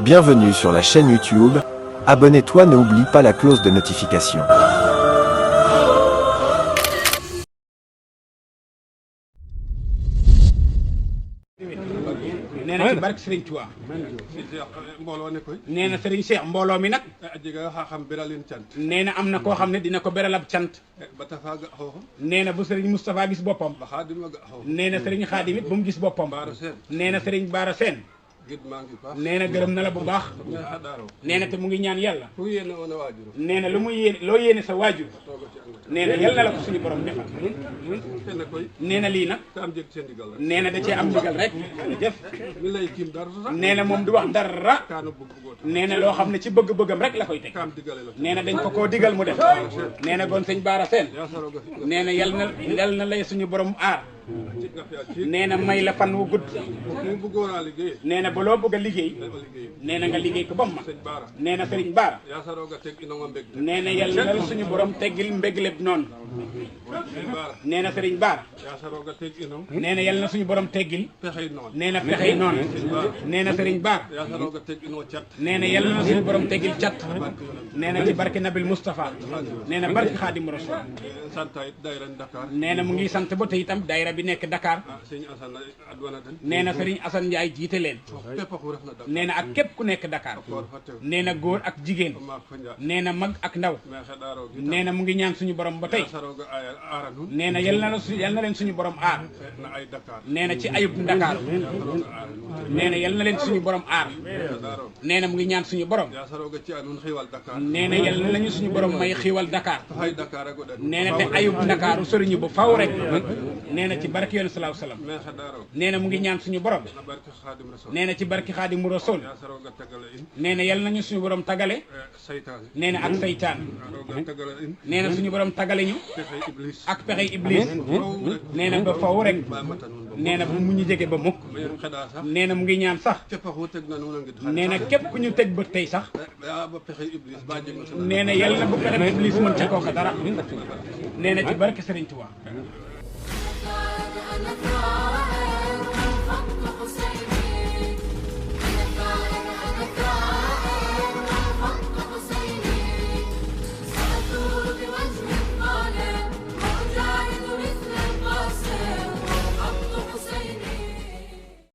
Bienvenue sur la chaîne YouTube. Abonne-toi, n'oublie pas la cloche de notification. nee na ci barke Serigne Touba nee na Serigne Cheikh mbooloo mi nag nee na am na koo xam ne dina ko beral ab cant nee na bu Serigne Moustapha gis boppam nee na Serigne Khadim it bu mu gis boppam nee na Serigne Bara Sène nee na gërëm na la bu baax nee na te mu ngi ñaan yàlla nee na lu mu yéene loo yéene sa waajur nee na yal na la ko suñu borom defal nee na lii nag nee na da cee am ndigal rek jëf nee na moom du wax dara nee na loo xam ne ci bëgg-bëggam rek la koy teg nee na dañ ko koo digal mu def nee na kon sëñ Bara Sène nee na yal na lay suñu borom aar nee na may la fan wu gudd nee na ba loo bëgg a liggéey nee na nga liggéey ko ba mu ma nee na Serigne Bara nee na yal na la suñu borom teggil mbégleb noonu nee na Serigne Bara nee na yal na suñu borom teggil nee na pexey noonu nee na Serigne Bara nee na yal na suñu borom teggil cat nee na ci barke Nabil Moustapha nee na barke Khadim Rasoul nee na mu ngi sant ba tey itam daayira bi nekk Dakar nee na Serigne Assane Ndiaye jiite leen nee na ak képp ku nekk Dakar nee na góor ak jigéen nee na mag ak ndaw nee na mu ngi ñaan suñu borom ba tey nee na yal na leen suñu borom aar nee na ci ayub Dakar nee na yal na leen suñu borom aar nee na mu ngi ñaan suñu borom nee na yal na lañu suñu borom may xiiwal Dakar nee na te ayub Dakar soriñu ba faw rek nee na ci barke yoonu salaahu salaam nee na mu ngi ñaan suñu borom nee na ci barke Xaadimu Rasuul nee na yal nañu suñu borom tagale nee na ak saytaan nee na suñu borom tagale ñu ak pexey iblis nee na ba faw rek nee na bu mu ñu jege ba mukk nee na mu ngi ñaan sax nee na képp ku ñu teg bët tey sax nee na yal na bu pexe iblis mën ca kooka dara nee na ci barke Serigne Touba